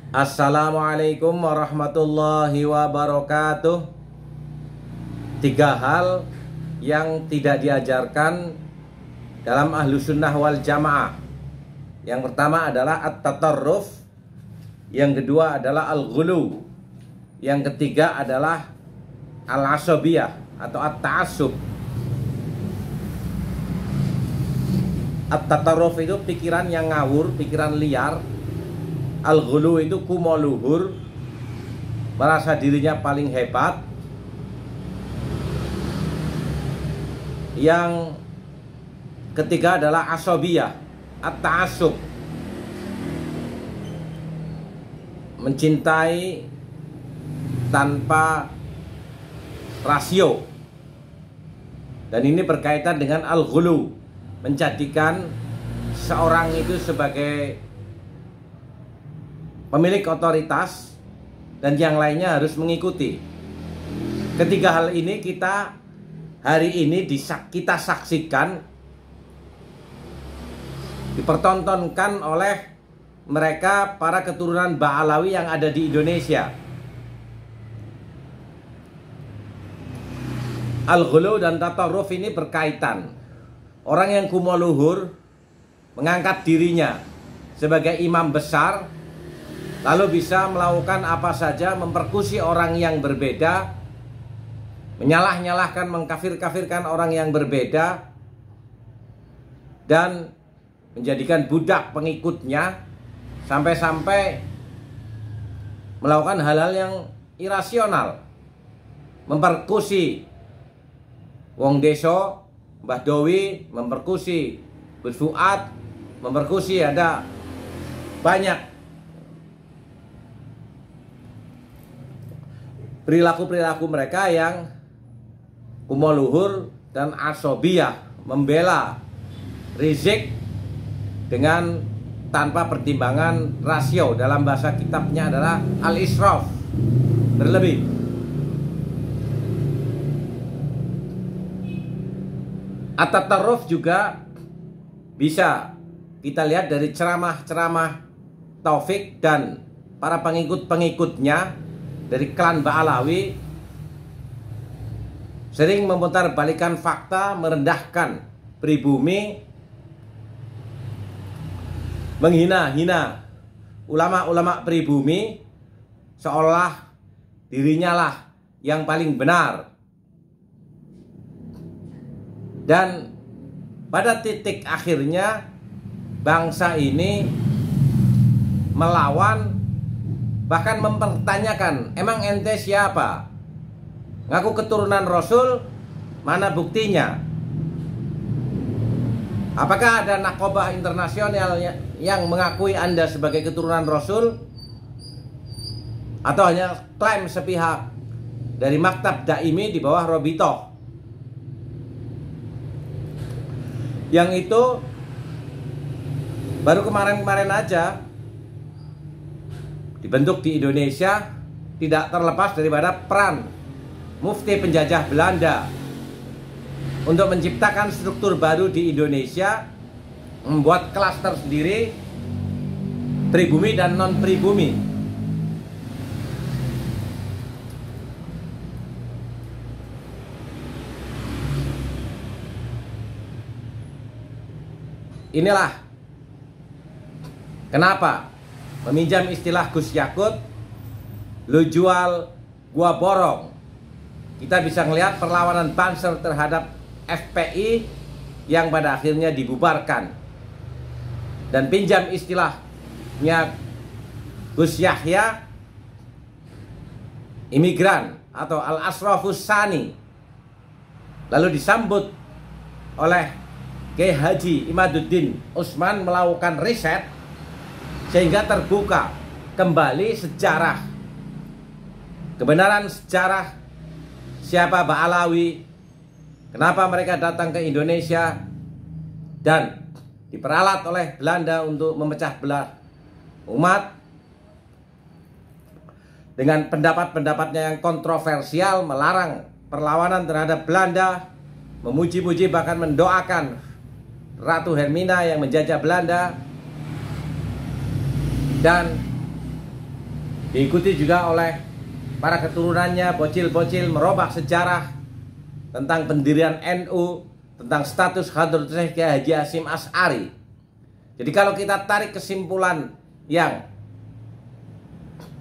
Assalamualaikum warahmatullahi wabarakatuh. Tiga hal yang tidak diajarkan dalam ahlu sunnah wal jamaah. Yang pertama adalah at-tatarruf, yang kedua adalah al-ghulu, yang ketiga adalah al-asabiyah atau at-ta'assub. At-tatarruf itu pikiran yang ngawur, pikiran liar. Al-ghulu itu kumo luhur, merasa dirinya paling hebat. Yang ketiga adalah asabiyah, at-ta'assub, mencintai tanpa rasio. Dan ini berkaitan dengan al-ghulu, menjadikan seorang itu sebagai pemilik otoritas dan yang lainnya harus mengikuti. Ketiga hal ini kita hari ini kita saksikan, dipertontonkan oleh mereka para keturunan Ba'alawi yang ada di Indonesia. Al-ghulu dan tatarruf ini berkaitan. Orang yang kumo luhur mengangkat dirinya sebagai imam besar, lalu bisa melakukan apa saja, memperkusi orang yang berbeda, menyalah-nyalahkan, mengkafir-kafirkan orang yang berbeda, dan menjadikan budak pengikutnya, sampai-sampai melakukan hal-hal yang irasional, memperkusi wong deso, Mbah Dowi, memperkusi Gus Fuad, memperkusi, ada banyak perilaku-perilaku mereka yang kumo luhur dan asobiyah, membela Rizik dengan tanpa pertimbangan rasio. Dalam bahasa kitabnya adalah al-israf, berlebih. At-tatarruf juga bisa kita lihat dari ceramah-ceramah Taufik dan para pengikut-pengikutnya dari klan Ba'alawi, sering memutar-balikan fakta, merendahkan pribumi, menghina-hina ulama-ulama pribumi, seolah dirinya lah yang paling benar. Dan pada titik akhirnya bangsa ini melawan, bahkan mempertanyakan, emang ente siapa? Ngaku keturunan Rasul, mana buktinya? Apakah ada nakobah internasional yang mengakui Anda sebagai keturunan Rasul? Atau hanya klaim sepihak dari Maktab Daimi di bawah Robitoh? Yang itu baru kemarin-kemarin aja dibentuk di Indonesia, tidak terlepas daripada peran mufti penjajah Belanda untuk menciptakan struktur baru di Indonesia, membuat klaster sendiri, pribumi dan non pribumi. Inilah kenapa, meminjam istilah Gus Yakut, lu jual gua borong. Kita bisa melihat perlawanan Banser terhadap FPI yang pada akhirnya dibubarkan. Dan pinjam istilahnya Gus Yahya, imigran atau al-asrafus sani, lalu disambut oleh Kiai Haji Imaduddin Utsman melakukan riset sehingga terbuka kembali sejarah, kebenaran sejarah siapa Ba'alawi, kenapa mereka datang ke Indonesia, dan diperalat oleh Belanda untuk memecah belah umat dengan pendapat-pendapatnya yang kontroversial, melarang perlawanan terhadap Belanda, memuji-puji bahkan mendoakan Ratu Hermina yang menjajah Belanda, dan diikuti juga oleh para keturunannya, bocil-bocil merobak sejarah tentang pendirian NU, tentang status Hadratus Syekh Kiai Haji Hasyim Asy'ari. Jadi kalau kita tarik kesimpulan yang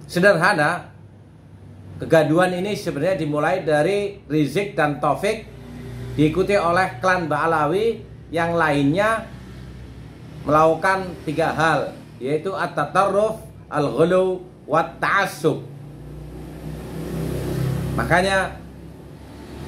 sederhana, kegaduhan ini sebenarnya dimulai dari Rizik dan Taufik, diikuti oleh klan Ba'alawi yang lainnya melakukan 3 hal, yaitu at-tatarruf, al-ghulu, wat-ta'assub. Makanya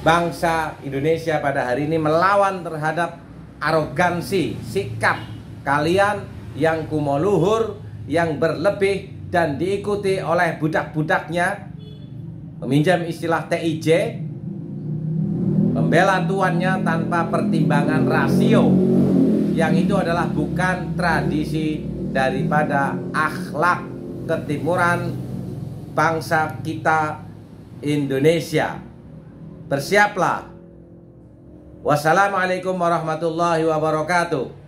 bangsa Indonesia pada hari ini melawan terhadap arogansi sikap kalian yang kumoluhur, yang berlebih dan diikuti oleh budak-budaknya, meminjam istilah TIJ, membela tuannya tanpa pertimbangan rasio, yang itu adalah bukan tradisi daripada akhlak ketimuran bangsa kita Indonesia. Bersiaplah. Wassalamualaikum warahmatullahi wabarakatuh.